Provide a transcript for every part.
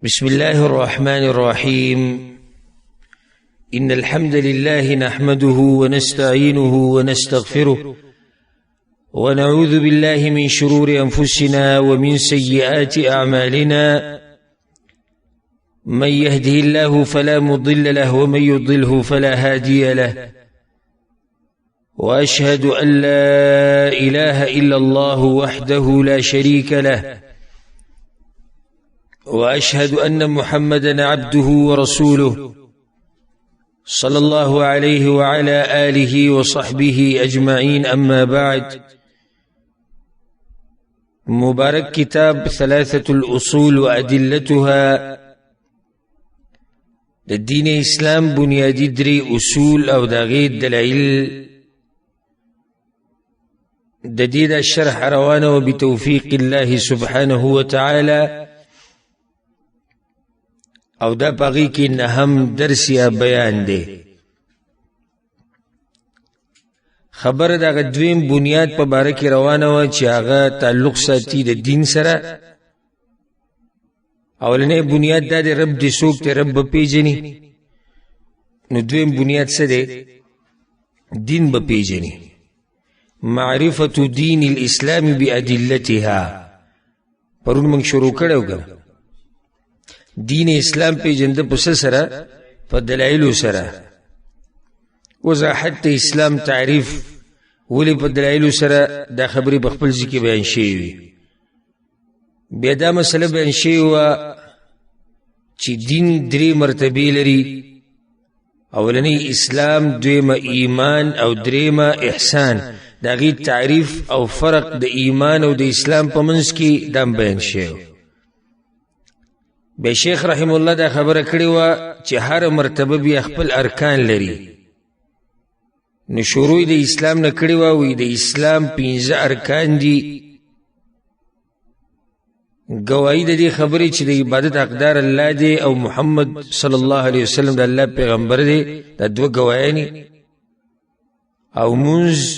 بسم الله الرحمن الرحيم إن الحمد لله نحمده ونستعينه ونستغفره ونعوذ بالله من شرور أنفسنا ومن سيئات أعمالنا من يهده الله فلا مضل له ومن يضله فلا هادي له وأشهد أن لا إله إلا الله وحده لا شريك له وأشهد أن محمدا عبده ورسوله صلى الله عليه وعلى آله وصحبه أجمعين أما بعد مبارك كتاب ثلاثة الأصول وأدلتها للدين إسلام بنيادي دري أصول أو داغيد دلائل دديد الشرح روانه وبتوفيق الله سبحانه وتعالى او دا پاگی کی نهم درس یا بیان دے خبر دا غدویم بنیاد پا بارکی روانه و چی آغا تعلق ساتی دا دین سره اولنی بنیاد دا دے رب دی سوک تے رب بپیجنی نو دویم بنیاد سا دے دین بپیجنی معرفت دین الاسلام بی ادلتها پرون منگ شروع کرو گا دین اسلام پی جند پس سرا پا دلائلو سرا وضاحت اسلام تعریف ولی پا دلائلو سرا دا خبری بخبل ذکی بیان شیوی بیادا مسئلہ بیان شیوی چی دین دری مرتبی لری اولنی اسلام دویم ایمان او دریم احسان دا غی تعریف او فرق دا ایمان او دا اسلام پا منز کی دام بیان شیوی بے شیخ رحم اللہ دا خبر کڑیوا چی ہر مرتبہ بی اخپل ارکان لری نو شروع دا اسلام نکڑیوا وی دا اسلام 15 ارکان دی گواہی دا دی خبری چی دا عبادت اقدار اللہ دے او محمد صلی اللہ علیہ وسلم دا اللہ پیغمبر دے دا دو گواہینی او منز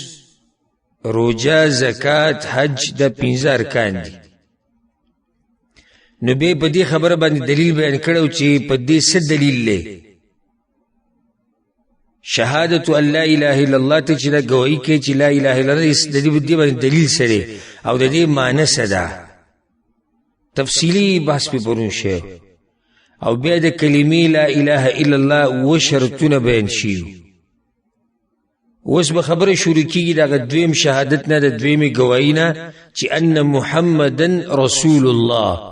روجہ زکاة حج دا 15 ارکان دی نو بے پا دی خبر باندې دلیل بیان کرو چی پا دی ست دلیل لے شہادتو ان لا الہ الا اللہ تا چی دا گواہی کے چی لا الہ الا اللہ دی باندې دلیل سرے او دا دی معنی صدا تفصیلی بحث پی پرون شے او بیا دا کلمی لا الہ الا اللہ و شرطون بیان شیو وس بخبر شروع کی دا دویم شہادتنا دا دویم گواہینا چی ان محمدن رسول اللہ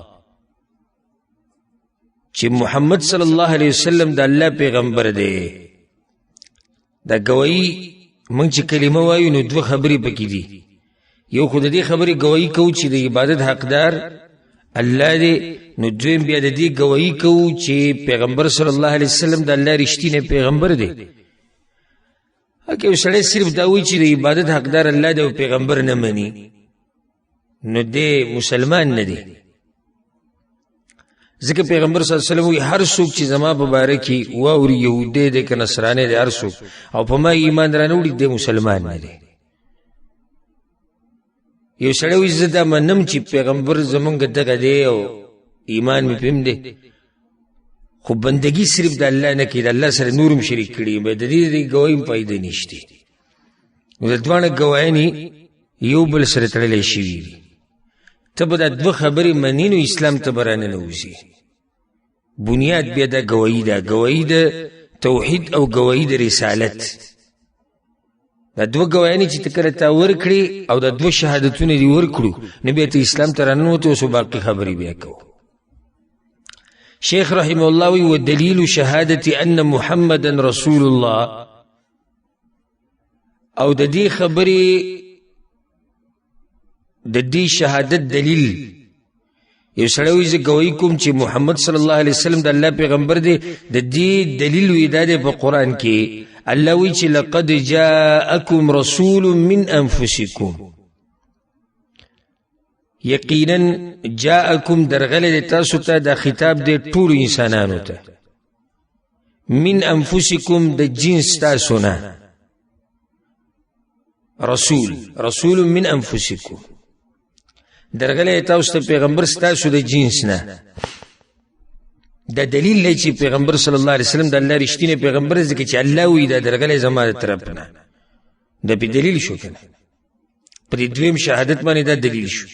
چی محمد صلی اللہ علیہ وسلم دا اللہ پیغمبر دے دا گواہی منگ چی کلمہ وایو نو دو خبری پکی دی یو خود دی خبری گواہی کو چی دا عبادت حقدار اللہ دے نو دویم بیا دا دی گواہی کو چی پیغمبر صلی اللہ علیہ وسلم دا اللہ رشتی نے پیغمبر دے اکیو سڑے صرف داوی چی دا عبادت حقدار اللہ دے و پیغمبر نمانی نو دے مسلمان ندے ذکر پیغمبر صلی اللہ علیہ وسلم وی ہر سوک چی زمان ببارکی واوری یهودے دے که نصرانے دے ہر سوک او پا ما ایمان رانوڑی دے مسلمان ندے یو سڑوی زدہ منم چی پیغمبر زمان گدہ دے او ایمان میں پیم دے خب بندگی صرف دا اللہ نکی دا اللہ سر نورم شریک کری بے دا دی گوائیم پایدہ نیشتی دوانا گوائنی یو بل سر تڑلے شویری تب دا دو خبری منینو اسلام تبران نوزی بنیاد بیا دا گواہی دا توحید او گواہی دا رسالت دا دو گواہینی چی تکرتا ورکڑی او دا دو شہادتون دی ورکڑو نبیت اسلام ترانو تو سو باقی خبری بیا کو شیخ رحمه اللہ و دلیل شہادت ان محمدا رسول اللہ او دا دی خبری دا دی شہادت دلیل یو سڑوی زی گوئی کم چی محمد صلی اللہ علیہ وسلم دا اللہ پیغمبر دے دا دی دلیل ویدہ دے پا قرآن کی اللہ وی چی لقد جاءکم رسول من انفسکم یقینا جاءکم درغل دے تاسو تا دا خطاب دے طول انسانانو تا من انفسکم دا جنس تاسونا رسول من انفسکم درغلی تاسو ته پیغمبر ستاسو د جنس نه دا دلیل دی چې پیغمبر صلی الله علیه وسلم د الله رښتینی پیغمبر ځکه چې الله وی دا درغلی زما د طرف نه دا په دلیل شو کنه په دې دویم شهادت باندې دا دلیل شو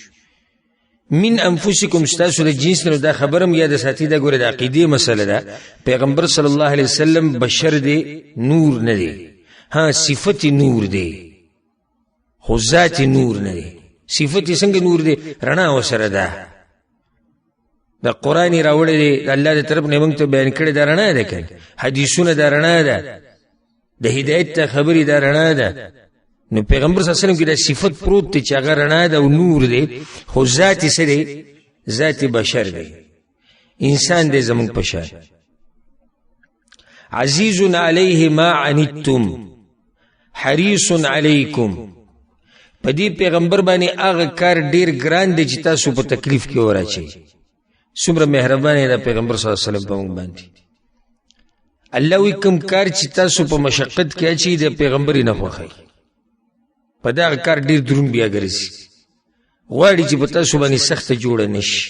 من انفسکم استاسو د جنس نو دا خبرم یاد ساتي دا ګوره د عقیدې مسله ده پیغمبر صلی الله علیه وسلم بشر دی نور نه دی ها صفت نور دی خو ذات نور نه دی صفت څنګه نور دی رڼا وسره ده دا قرآن راوړی دی الله د طرف نه موږ ته بیان کړی دا رڼا ده کنه حدیثونه دا رڼا ده د هدایت ته خبرې دا رڼا ده نو پیغمبر صلی الله علیه وسلم کې دا صفت پروت دی چې هغه رڼا ده او نور دی خو ذات یې څه دی ذات بشر دی انسان دی زموږ په شان عزیز علیه ما عنتم حریص علیکم په دې پیغمبر باندې هغه کار ډیر ګران دی چې تاسو په تکلیف کې وراچئ څومره مهربانه ده پیغمبر صلی الله علیه وسلم په موږ باندې الله وی کوم کار چې تاسو په مشقت کې اچي د پیغمبر نه خوښي په دا کار ډیر دروند بیا ګرځي غواړي چې په تاسو باندې سخت جوړ نشي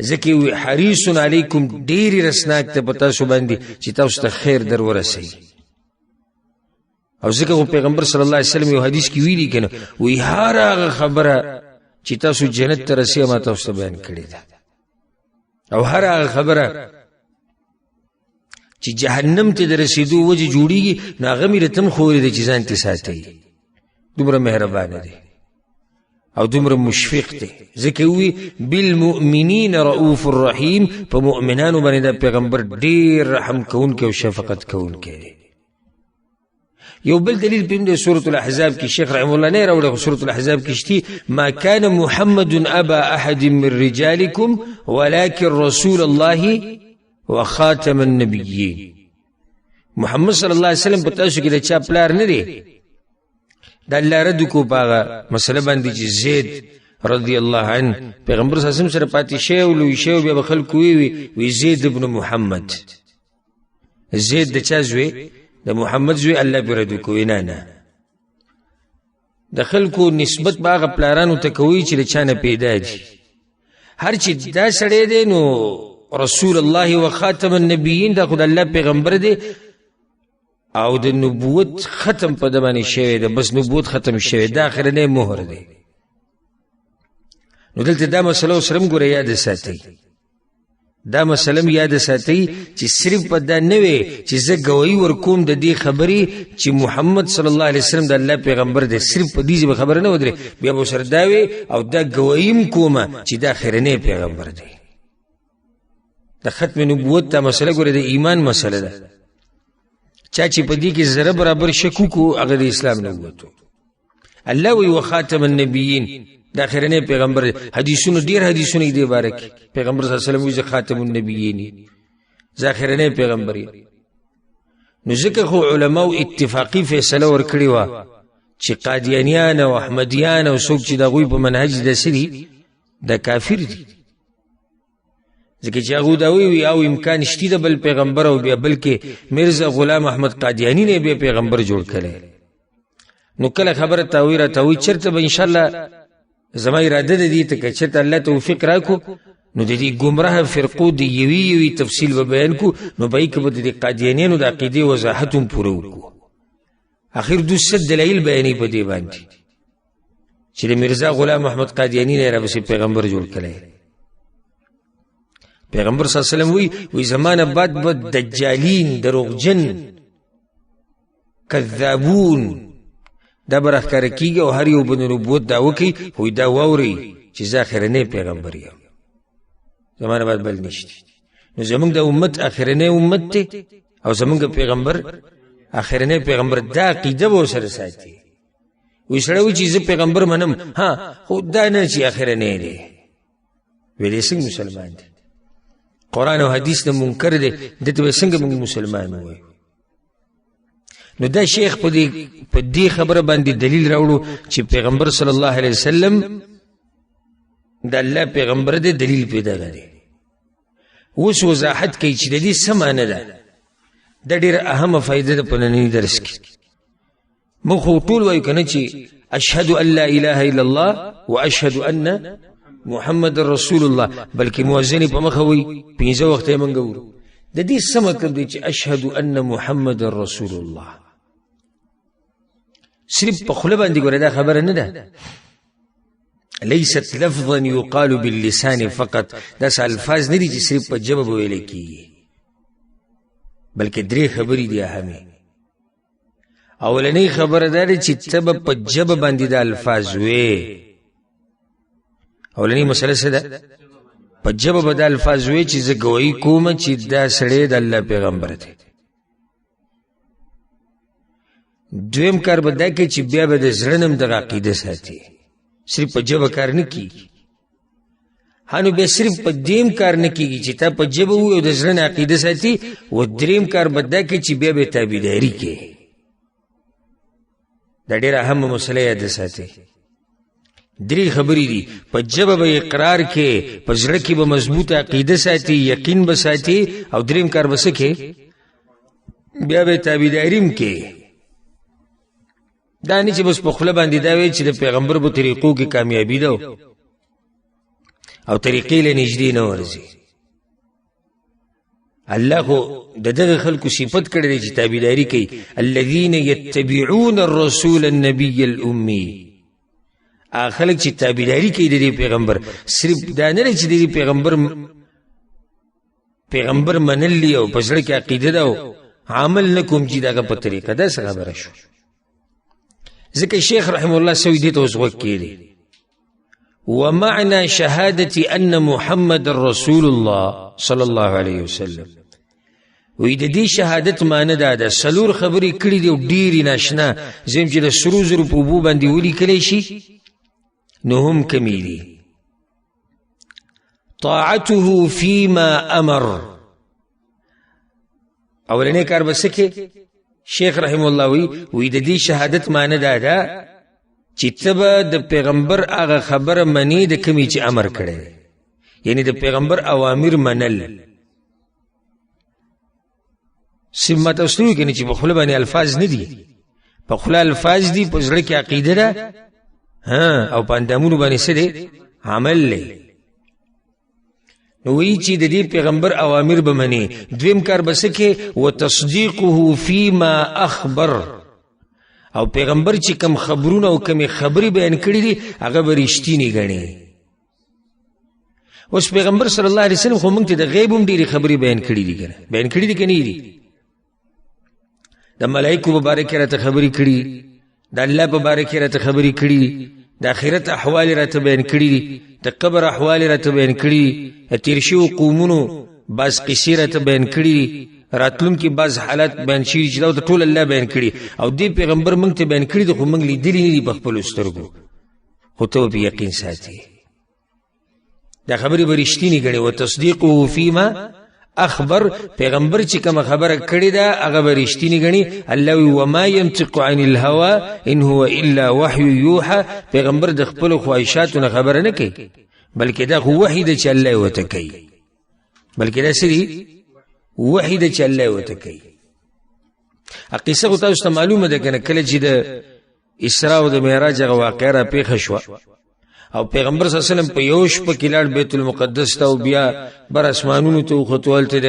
ځکه وی حریص علیکم ډیر رسناک ته په تاسو باندې چې تاسو ته خیر در ورسي او ځکه پیغمبر صلی الله علیه وسلم یو حدیث کې ویلي کنه وی هر هغه خبره چې تاسو جنت ته رسي ما تاسو بیان کړی ده او هر هغه خبره چې جهنم ته درسیدو وجه جوړیږي نو هغه مې رتم خوري د ځان ته ساتي دومره مهربانه دی او دومره مشفق دی ځکه وی بالمؤمنین رؤوف الرحیم په مؤمنانو باندې د پیغمبر ډیر رحم کوونکی او شفقت کوونکی دی یو بل دلیل په دې سورۃ الاحزاب کې شیخ رحم الله نه راوړي سورۃ الاحزاب کې شتي ما كان محمد ابا احد من رجالكم ولكن رسول الله وخاتم النبيين محمد صلی الله علیه وسلم په تاسو کې د چا پلار نه دی د الله رد کو پاغه مسله باندې چې زید رضی الله عنه پیغمبر صلی الله علیه وسلم سره پاتې شی او لوی شی بیا خلکو وی زید ابن محمد زید د چا زوی د محمد زوی الله برد کوي نه د خلکو نسبت باغ پلارانو ته کوي چې چانه پیدا دي هر چې دا سړی دی نو رسول الله و خاتم النبیین دا خدای الله پیغمبر دی او د نبوت ختم په دمانه شوی دی بس نبوت ختم شوی دا اخرنه مهر دی نو دلته دا مسله سرم ګره یاد ساتي دا مسلم یاد ساتي چې صرف په دا نه وي چې زه گواہی ورکوم د دې خبرې چې محمد صلی الله علیه وسلم د الله پیغمبر دی صرف په دې خبره نه ودرې بیا به سره دا وي او دا گواہیم کومه چې دا خیرنه پیغمبر دی د ختم نبوت ته مسله ګوره د ایمان مسله ده چا چې په دې کې ذره برابر شکو کو هغه د اسلام نه وته الله وی وخاتم النبیین دا خیرنه پیغمبر حدیثونو ډیر حدیثونه دی بارک پیغمبر صلی الله علیه وسلم وی خاتم النبیین ذخیرنه پیغمبر نو ځکه خو علماء اتفاقی فیصله ورکړي وا چې قادیانیان او احمدیان او څوک چې د غوی په منهج د سری د کافر دي ځکه چې هغه دا وی او امکان شته د بل پیغمبر او بیا بلکې مرزا غلام احمد قادیانی نه به پیغمبر جوړ کړي نو کله خبره تاویره تاوی چرته به ان شاء الله زما اراده دي ته چې الله توفیق راکو نو د دې گمراه فرقو دی یوی تفصیل به بیان کو نو به کې د قادیانینو د عقیده وضاحت هم پوره وکړو اخر دو ست دلایل بیانې په دې باندې چې مرزا غلام احمد قادیانی نه راوسی پیغمبر جوړ کړي پیغمبر صلی الله علیه وسلم وی زمانه بعد به دجالین دروغجن کذابون دا برخکار کیږي او هر یو بن نبوت دا وکي خو دا ووري چې ځاخرنه پیغمبر یو زمانه بعد بل نشته نو زمونږ د امت اخرنه امت ته او زمونږ پیغمبر اخرنه پیغمبر دا عقیده و سره ساتي وې سره و چې پیغمبر منم ها خو دا نه چې اخرنه دی ویلې څنګه مسلمان دی قرآن او حدیث نه منکر دی دته څنګه موږ مسلمان وای نو دا شیخ په دې خبره باندې دلیل راوړو چې پیغمبر صلی الله علیه وسلم د الله پیغمبر دې دلیل پیدا کړي اوس وضاحت کوي چې د دې سمانه ده د ډېر اهمه فائدې په نننی درس کې مخ ټول وایو کنه چې اشهد ان لا اله الا الله واشهد ان محمد رسول الله بلکې مؤذن په مخه وي 15 وخت یې منګ ورو د دې څه مطلب دی چې اشهد ان محمد رسول الله صرف په خوله باندې ګوره دا خبره نه ده ليست لفظا يقال باللسان فقط دا الفاظ نه دي چې صرف په جبه ویل کیږي بلکې درې خبرې دي اهمه اولنۍ خبره ده چې تب په جبه باندې د الفاظ وي اولنۍ مسله څه ده په جبه باندې الفاظ وي چې زه ګوي کوم چې دا سړی د الله پیغمبر دی دویم کار به دا کې چې بیا به د زړه نم د عقیده ساتي صرف په جبه کار نه کیږي هانو به صرف په دیم کار نه کیږي چې تا په جبه وي او د زړه عقیده ساتي و دریم کار به دا کې چې بیا به تابعداري کوي دا ډېره اهمه مسله یاد ساتي درې خبرې دي په جبه به اقرار کې په زړه کې به مضبوطه عقیده ساتي یقین به ساتي او دریم کار به څه کوي بیا به تابعداریم کوي دا نه چې بس په خوله باندې دا وایي چې د پیغمبر په طریقو کې کامیابي ده او طریقې له نږدې نه ورځي الله خو د دغه خلکو صفت کړی دی چې تابعداري کوي الذين يتبعون الرسول النبي الامي خلک چې تابعداري کوي د پیغمبر صرف دا نه چې د پیغمبر منلی او په زړه کې عقیده ده او عمل نه کوم چې دغه په طریقه ده څه خبره شو ځکه شیخ رحم الله سوی دې ته اوس غوږ کړي ومعنى شهادة أن محمد رسول الله صلى الله عليه وسلم وې د دې شهادت معنی دا ده سلور خبرې کړې دي او ډېرې ناشنا زم چې د سرو زرو په اوبو باندې ولیکلی شي نو هم کمې دي طاعته فيما أمر اولنی کار به څه کې شیخ رحم الله وی د دې شهادت معنی دا ده چې تبه د پیغمبر هغه خبره منی د کمی چې امر کړي یعنی د پیغمبر اوامر منل سمت اوسلو کې چې په خپل باندې الفاظ نه دي په خپل الفاظ دي په زړه کې عقیده ده او په اندامونو باندې څه دي عمل لري نو وی چې د دې پیغمبر اوامر به منی دویم کار به څه کې وتصدیقه فيما اخبر او پیغمبر چې کم خبرونه او کم خبري بیان کړی دي هغه به رښتینی ګڼي اوس پیغمبر صلی الله علیه وسلم خو موږ ته د غیب هم ډېری خبري بیان کړی دي کنه بیان کړی دي کني دي د ملائکه مبارک راته خبري کړی د الله مبارک راته خبري کړی د آخرت احوال راته بیان کړی دي د قبر احوال راته بیان کړی تیر شو قومونو باز قصې راته بیان کړی راتلون کې بعض حالات بیان شي چې دا ټول الله بیان کړي او دې پیغمبر موږ ته بیان کړي خو موږ لیدلی نه دي په خپل سترګو خو ته په یقین ساتي دا خبرې به رښتینی ګڼي او تصدیقه فيما اخبر پیغمبر چې کوم خبره کړې ده هغه به رښتینی ګڼي الله وما ينطق عن الهوى ان هو الا وحي يوحى پیغمبر د خپل خواهشاتو نه خبره نه کوي بلکې دا خو وحی ده چې الله وته کوي بلکې دا سری وحی ده چې الله وته کوي قصه خو تاسو ته معلومه ده کنه کله چې د اسراء او د معراج هغه واقعه را پیښه شو او پیغمبر صلی الله علیه وسلم په یو شپه کې لاړ بیت المقدس ته او بیا بر اسمانونو ته خطوال ته د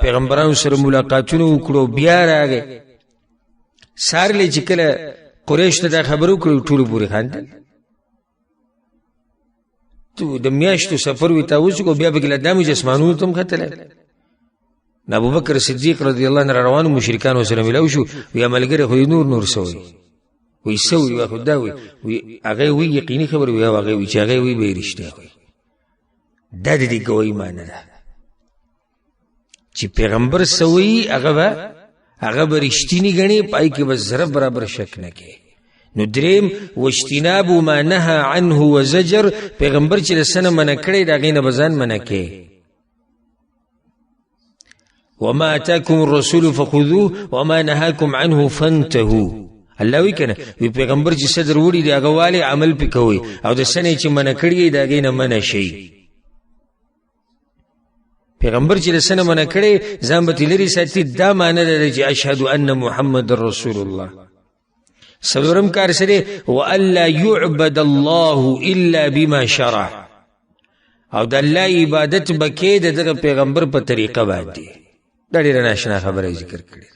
پیغمبرانو سره ملاقاتونه وکړو بیا راغی سارلې چې کله قریش ته دا خبرو کړو ټول پوری خاندل تو د میاشتو سفر وی تاسو کو بیا به کله د اسمانونو ته مختله ابو بکر صدیق رضی الله عنه روانو مشرکان سره ملو شو وی عملګری خو نور سوی وی سوی و خدا وی هغه وی یقیني خبر وی هغه وی چې هغه وی به رښتیا وی د دې ګوي معنی ده چې پیغمبر سوی هغه به رښتینی غني پای کې بس ذره برابر شک نه کوي نو دریم واجتناب ما نهى عنه وزجر پیغمبر چې سنه منع کړی دا غینه بزان منع کوي وما اتاكم الرسول فخذوه وما نهاكم عنه فانتهوا الله وی کنه وی پیغمبر چې صدر وړي دی هغه والی عمل پکوي او د سنې چې منع کړی دا غینه منع شي پیغمبر چې سنه منع کړی ځان به لري ساتي دا معنی ده چې اشهد ان محمد رسول الله سلورم کار سره والا يعبد الله الا بما شرع، او د الله عبادت بکې د دغه پیغمبر په طریقه باندې. دا ډیره ناشنا خبره ذکر کړي،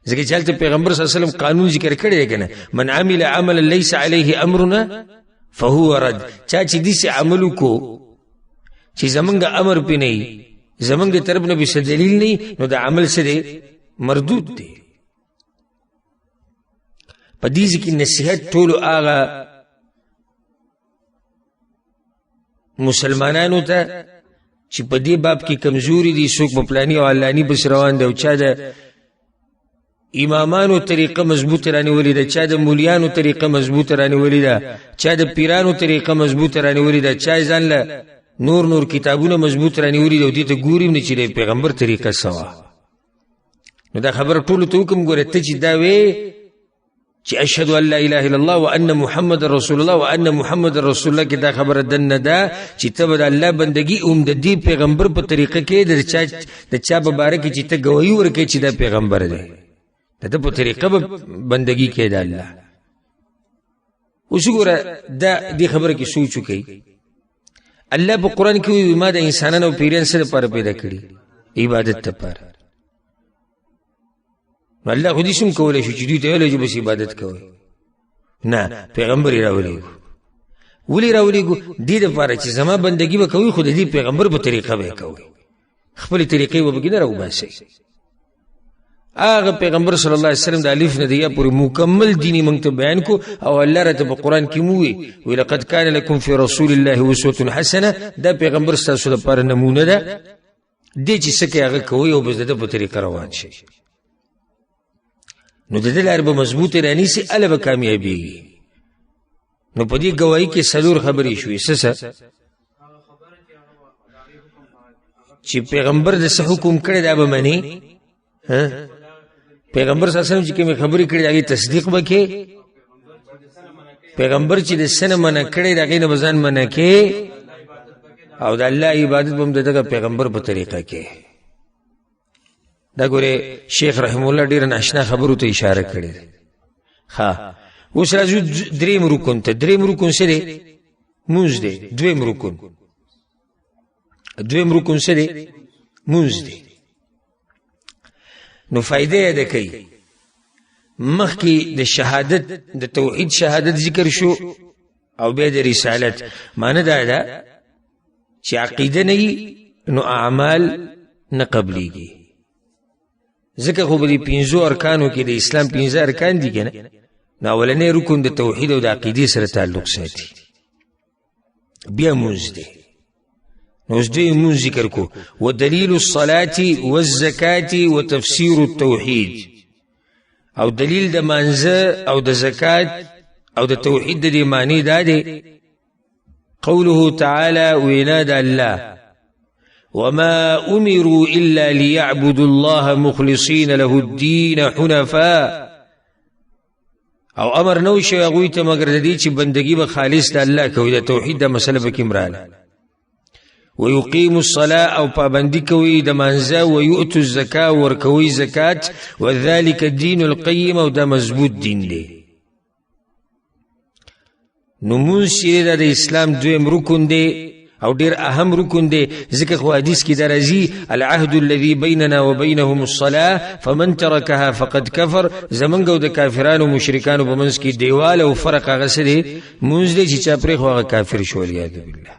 ځکه چې هلته پیغمبر صلی الله علیه وسلم قانون ذکر کړی دی کنه، من عمل عملا ليس عليه امرنا فهو رد. چا چې دې عمل کو چې زمونږ امر پې نه وي، زمونږ د طرف نه به څه دلیل نه وي، نو د عمل څه مردود دی. په دې کې نصیحت ټولو هغه مسلمانانو ته چې په دې باب کې کمزوري دي، څوک په پلاني او علاني بس روان دی، او چا د امامانو طریقه مضبوطه رانیولې ده، چا د مولیانو طریقه مضبوطه رانیولې ده، چا د پیرانو طریقه مضبوطه رانیولې ده، چا ځان له نور کتابونه مضبوط رانیولې ده، او دې ته ګوري نه چې د پیغمبر طریقه سوا. نو دا خبره ټولو ته وکم، ګوره ته چې دا وې چې اشهد ان لا اله الا الله وان محمد رسول الله وان محمد رسول الله کې دا خبره دنه ده چې ته به د الله بندگی اوم د دې پیغمبر په طریقه کې د چا په باره کې چې ته ګواهي ورکړې چې دا پیغمبر دی، د ده په طریقه به بندگی کې د الله. اوس ګوره دا دې خبره کې سوچ وکړئ، الله په قرآن کې وایي ما د انسانانو او پیریان څه لپاره پیدا کړي؟ عبادت لپاره. نو الله خو دې شم کولی شو چې دوی ته ویلی چې بس عبادت کوئ؟ نه، پیغمبر یې راولېږو. ولې راولېږو؟ دې دپاره چې زما بندګي به کوئ، خو د دې پیغمبر په طریقه به یې کوئ، خپلې طریقې به پکې نه راوباسئ. هغه پیغمبر صلی الله علیه وسلم د الف نه د یا پورې مکمل دیني موږ ته بیان کو، او الله راته په قرآن کې مو وی لقد کان لکم فی رسول الله اسوة حسنه. دا پیغمبر ستاسو لپاره نمونه ده، دې چې څه کوي هغه کوئ، او بس د ده په طریقه روان شئ. نو د دې لارې به مضبوطې رانیسي، هله به کامیابېږي. نو په دې ګواهي کې څلور خبرې شوې. څه چې پیغمبر د څه حکم کړی دا به منې، پیغمبر صلی الله علیه وسلم چې کومې خبرې کړي د هغې تصدیق به کې، پیغمبر چې د څه نه منع کړی د هغې نه به ځان منع کې، او د الله عبادت به هم د دغه پیغمبر په طریقه کې. دا ګورې شیخ رحم الله ډېره ناشنا خبرو ته اشاره کړې ده. ښه، اوس راځو درېیم رکن ته. درېیم رکن څه دی؟ مونځ دی. دویم رکن څه دی؟ مونځ دی. نو فائدې یې ده کوي. مخکې د شهادت د توحید شهادت ذکر شو، او بیا د رسالت. معنی دا ده چې عقیده نه وي نو اعمال نه قبلیږي. ځکه خو به د پنځو ارکانو کې د اسلام 15 ارکان دي که نه، نو اولنی رکن د توحید او د عقیدې سره تعلق ساتي. بیا مونځ دی. نو اوس دوی مونځ ذکر کو. ودلیل الصلاة والزکاة وتفسیر التوحید، او دلیل د مانځه او د زکات او د توحید د دې معنی دا دی قوله تعالی، وینا د الله وما امروا الا ليعبدوا الله مخلصين له الدين حنفاء، او امر نو شوی هغوی ته مګر د دې چې بندګي به خالص د الله کوي، د توحید د مسله به کې مراله. ويقيموا الصلاة، او پابندي کوي د مانځه، ويؤتوا الزکاة، ورکوي زکات، وذلك الدين القيم، او دا مضبوط دین دی. نو مونځ چې د اسلام دویم رکن دی او ډیر اهم رکن دی، ځکه خو حدیث کې دا راځي العهد الذي بيننا وبينهم الصلاة فمن تركها فقد كفر. زمونږ او د کافرانو مشرکانو په منځ کې دیوال او فرق هغه څه دی؟ مونځ دی، چې چا پرېښو هغه کافر شو، والعیاذ بالله.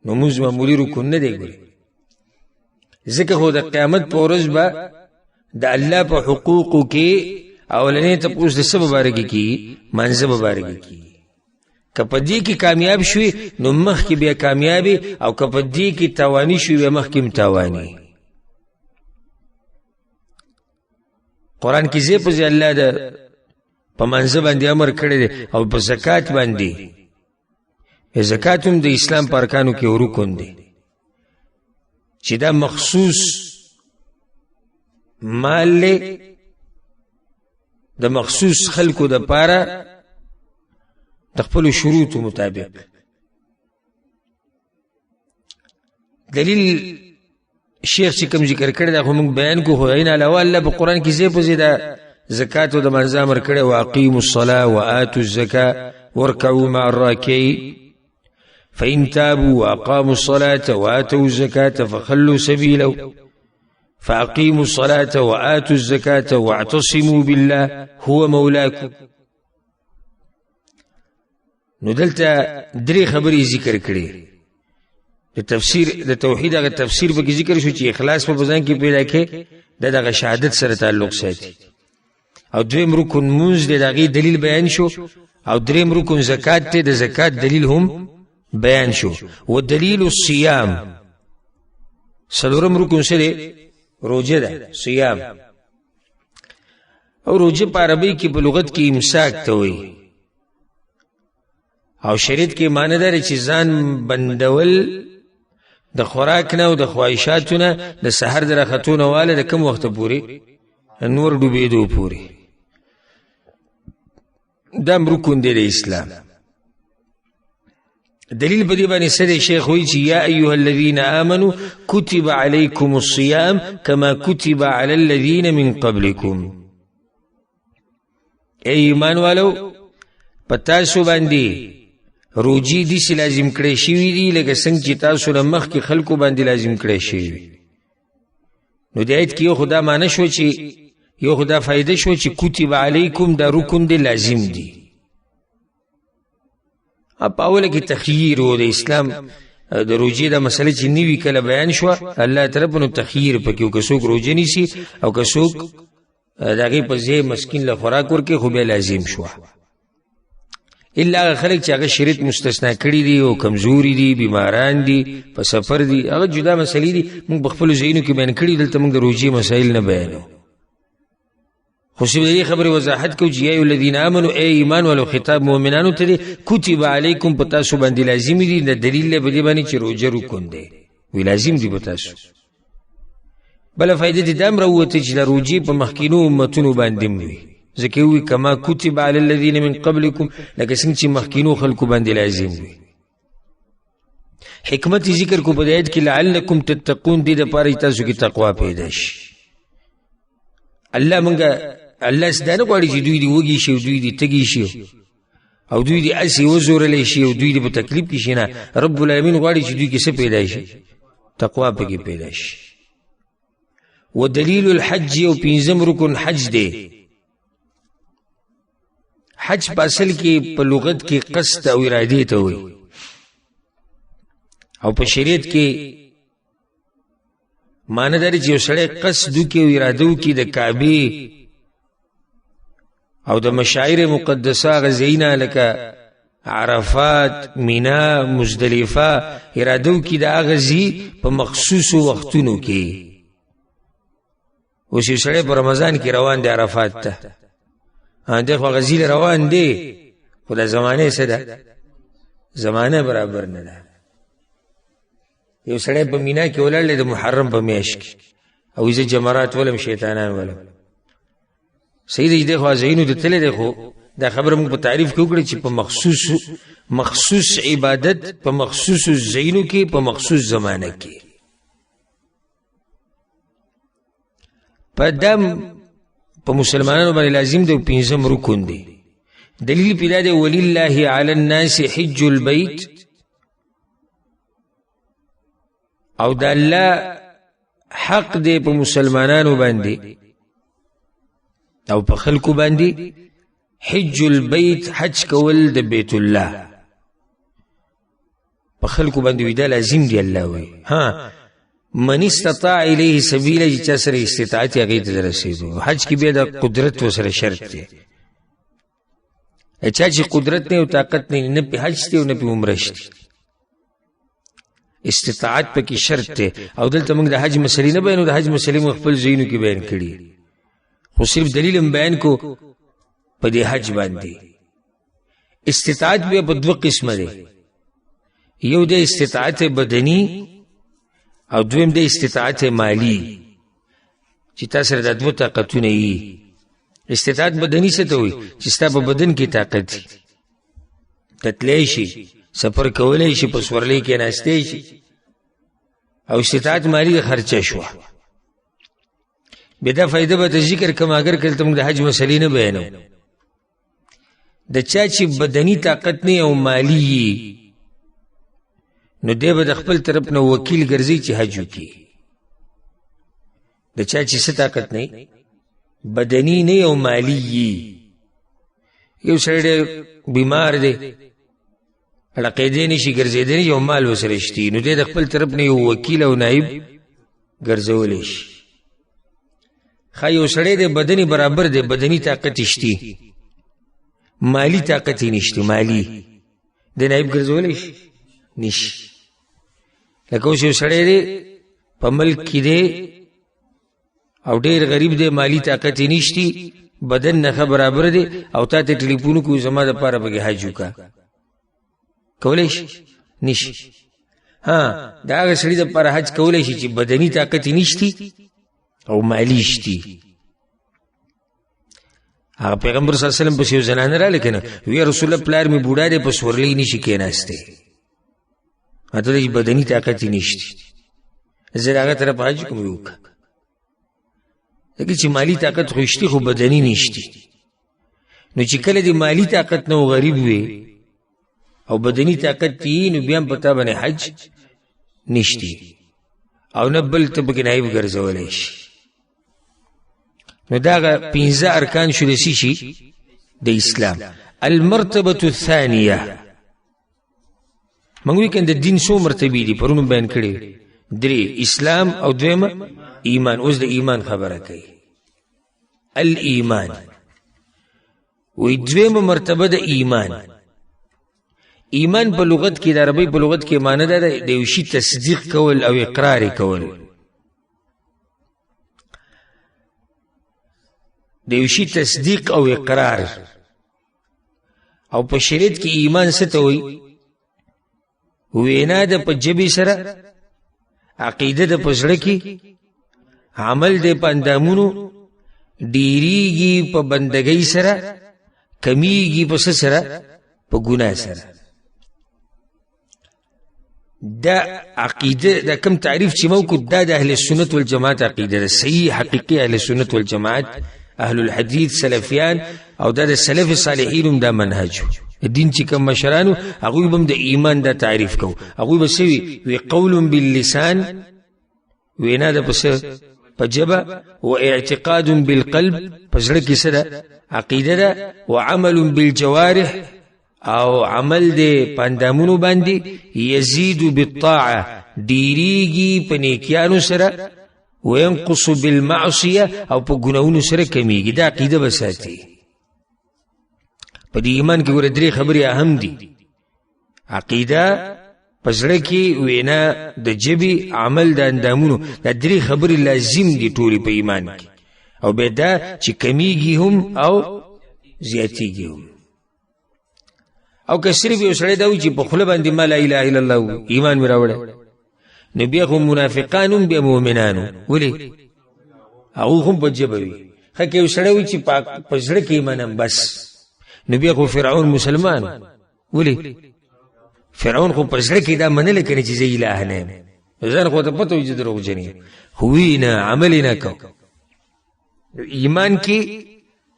نو مونځ معمولي رکن نه دی. ګورې ځکه خو د قیامت په ورځ به د الله په حقوقو کې اولنی تپوس د څه په باره کې کېږي؟ مانځه په باره کې کېږي. که په دې کې کامیاب شوي نو مخکې بیا کامیابي، او که په دې کې تاواني شوي بیا مخکې هم تاواني. قرآن کې ځای په ځای الله د په مانځه باندې امر کړی دی، او په زکات باندې. زکات هم د اسلام په ارکانو کې رکن دی، چې دا مخصوص مال دی د مخصوص خلکو دپاره د خپلو شروطو مطابق. دلیل شیخ چې کوم ذکر کړی دا خو موږ بیان کو، خو این علاوه الله په قرآن کې ځای په ځای دا زکات د منځ امر کړي واقیموا الصلاه واتوا الزکاه واركعوا مع الراكعين فإن تابوا وأقاموا الصلاة وآتوا الزكاة فخلوا سبيله فأقيموا الصلاة وآتوا الزكاة واعتصموا بالله هو مولاكم. نو دلته درې خبرې ذکر کړي. د تفسیر د توحید هغه تفسیر به ذکر شو چې اخلاص په ځان کې پیدا کې دغه شهادت سره تعلق ساتي، او دویم رکن منځ دغه دلیل بیان شو، او دریم رکن زکات ته د زکات دلیل هم بیان شو. والدلیل الصيام، څلورم رکن سره روزه ده صيام، او روزه په عربی کې په لغت کې امساک ته وایي، او شریعت کې معنی ده چې ځان بندول د خوراک نه او د خواهشاتو نه د سحر د راختونه واله د کم وخت پورې نور ډوبېدو پورې. دا رکن دی د اسلام. دلیل په دې باندې سره شیخ وایي چې یا ایها الذین آمنوا کتب علیکم الصیام کما کتب علی الذین من قبلکم. ای ایمان والو په تاسو باندې روجی داسې لازم کړی شوي دي لکه څنګه چې تاسو نه مخکې خلکو باندې لازم کړی شوي. نو د آیت کې یو خو دا معنی شو چې یو خو دا فایده شو چې کتب علیکم دا رکن دی لازم دی. په اوله کې تخییر و د اسلام د روجې دا مسله چې نوي کله بیان شوه الله طرف نو تخییر پکې و، که څوک روجه نیسي او که څوک د هغې په ځای مسکین له خوراک ورکړي خو بیا لازم شوه. الا هغه خلک چې هغه شریعت مستثنا کړي دي او کمزوري دي، بیماران دي، په سفر دي، هغه جدا مسلې دي. موږ په خپلو ځایونو کې بیان کړي، دلته موږ د روجې مسایل نه بیانو. خو صرف دې خبرې وضاحت کوو چې یا ایها الذین آمنوا ای ایمان والو خطاب مؤمنانو ته دی. کتب علیکم په تاسو باندې لازم دي، د دلیل له دې باندې چې روجه رکن دی وی لازم دي په تاسو. بله فایده دې دا هم راووته چې د روجې په مخکینو امتونو باندې هم وي، ځکه وی کما کتب علی الذین من قبلکم، لکه څنګه چې مخکینو خلکو باندې لازم وي. حکمت ذکر کو په آیت کې لعلکم تتقون، دې دپاره چې تاسو کې تقوا پیدا شي. الله ستانه غواړي چې دوی دې وږي شي او دوی دې تږي شي او دوی دې اسې وزورلی شي او دوی دې په تکلیف کې شي. نه، رب العالمین غواړي چې دوی کې څه پیدا شي؟ تقوا پکې پیدا شي. ودلیل الحج یو پنځم رکن حج دی. حج په اصل کې په لغت کې قصد او ارادې ته وایي، او په شریعت کې معنی دا چې یو سړی قصد وکړي او اراده وکړي د کعبې او د مشاعر مقدسه هغه ځایونه لکه عرفات، مینا، مزدلفه، اراده وکړي د هغه ځای په مخصوصو وختونو کې. اوس یو سړی په رمضان کې روان دی عرفات ته، دی خو هغه ځای روان دی، خو د زمانې څه ده؟ زمانه برابر نه ده. یو سړی په مینا کې ولاړ دی د محرم په میاشت کې، او زه جمرات ولم شیطانان ولم. صحیح دی، دی خو ځایونو ته تللی دی، خو دا خبره موږ په تعریف کې وکړه چې په مخصوص عبادت په مخصوصو ځایونو کې په مخصوص زمانه کې. په دم په مسلمانانو باندې لازم دی، پنځم رکن دی. دلیل پیدا دی ولله علی الناس حج البیت، او د الله حق دی په مسلمانانو باندې او په خلکو باندې حج البیت، حج کول د بیت الله په خلکو باندې وی دا لازم دی. الله وی ها من استطاع الیه سبیلا، چې چا سره استطاعت هغې ته رسېدو. حج کې بیا د قدرت ورسره شرط دی. چا چې قدرت نه او طاقت نه په حج دی او نه په عمره شي، استطاعت پکې شرط دی. او دلته موږ د حج مسلې نه بیانو، د حج مسلې موږ خپل ځایونو کې بیان کړي، خو صرف دلیل هم بیان کو په دې حج باندې. استطاعت بیا په دوه قسمه دی، یو د استطاعت بدني او دویم د استطاعت مالی، چې تاسو سره د دوه طاقتونه یي. استطاعت بدني څه ته وایي؟ چې ستا په بدن کې طاقت وي، ته تللی شي، سفر کولی شي، په سورلۍ کې ناستی شي. او استطاعت مالی خرچه شوه. بیا دا فایده به ته ذکر کم اگر کله ته موږ د حج مسلې نه بیانو د چا چې بدني طاقت نه او مالی نو دی به د خپل طرف نه وکیل ګرځي چې حج وکړي د چا چې څه طاقت نه بدني نه او مالی یو سړی بیمار دی عقیدې نشي ګرځېدلی یو مال ورسره شتي نو دی د خپل طرف نه یو وکیل او نایب ګرځولی شي ښه یو سړی دی بدني برابر دی بدني طاقت شتي مالی طاقت یې نشته مالی د نایب ګرځولی شي نشي لکه اوس یو سړی دی په ملک کې دی او ډېر غریب دی مالی طاقت یې نشتي بدن نښه برابر دی او تا ته ټلیفون وکړو زما دپاره پکې حج وکړه کولی شي نشي د هغه سړي دپاره حج کولی شي چې بدني طاقت یې نشتي او مالی شتي هغه پیغمبر صلی الله علیه وسلم پسې یو زنانه راغله که نه وی رسول الله پلار مې بوډا دی په سورلۍ نشي کېناستی ماته چې بدني طاقت یې نشتي زه د هغه طرف حج کوم یې وکړه ځکه چې مالی طاقت خو شتي خو بدني نشتي نو چې کله د مالی طاقت نه غریب وي او بدني طاقت یې نو بیا هم په تا باندې حج نشتي او نه بل ته پکې نایب ګرځولی شي نو دا هغه 15 ارکان شو د څه شي د اسلام المرتبة الثانیه موږ وایو که د دین څو مرتبې دي پرون بیان کړي 3 اسلام او دویمه ایمان اوس د ایمان خبره کوي الایمان وی دویمه مرتبه د ایمان ایمان په لغت کې د عربی په لغت کې معنی ده د یو شي تصدیق کول او اقرار کول د یو شي تصدیق او اقرار او په شریعت کې ایمان څه ته وایي وینا د په ژبې سره عقیده د په زړه کې عمل د په اندامونو ډیریږي په بندګۍ سره کمیږي په څه سره په ګناه سره دا عقیده دا کم تعریف چې موکو دا د اهل سنت والجماعت عقیده ده صحیح حقیقي اهل سنت والجماعت اهل الحدیث سلفیان او دا د سلف صالحین دا منهج دین چې کوم مشرانو هغوی به هم د ایمان دا تعریف کو هغوی به څه وي قول باللسان وینا د پس په ژبه و اعتقاد بالقلب په زړه کې څه ده عقیده ده و عمل بالجوارح او عمل د پاندامونو باندې یزید بالطاعه ډیریږي په نیکیانو سره وینقص بالمعصیه او په ګناهونو سره کمیږي دا عقیده به ساتي په دې ایمان کې ګوره 3 خبرې اهم دي عقیده په زړه کې وینا د ژبې عمل د اندامونو دا 3 خبرې لازم دي ټولې په ایمان کې او بیا دا چې کمیږي هم او زیاتیږي هم او که صرف یو سړی دا وایي چې په خوله باندې ما لا اله الا الله ایمان مې راوړی نو بیا خو منافقان هم بیا مؤمنانو ولې هغه هم په ژبه وي ښه که یو سړی وایي چې په زړه کې ایمان هم بس نو بیا خو فرعون مسلمان ولې فرعون خو په زړه کې دا منله که نه چې زه اله نه یم ځان خو ته پته وي چې دروغجن یم خو وي نه عمل یې نه کو ایمان کې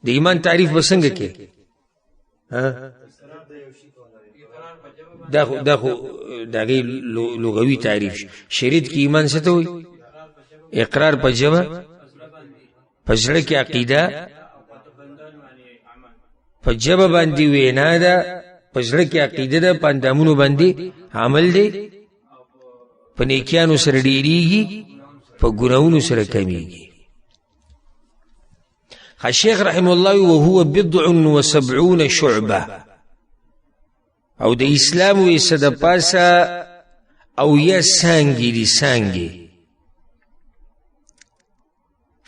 د ایمان تعریف به څنګه کې دا خو د هغې لغوي تعریف شریعت کې ایمان څه ته وایي اقرار په ژبه په زړه کې عقیده په ژبه باندې وینا ده په زړه کې عقیده ده په اندامونو باندې عمل دی په نیکیانو سره ډیریږي په ګناهونو سره کمیږي الشيخ رحمه الله وهو 70 شعبه او د اسلام وی صد پاسا او یا سانگی دی سانگی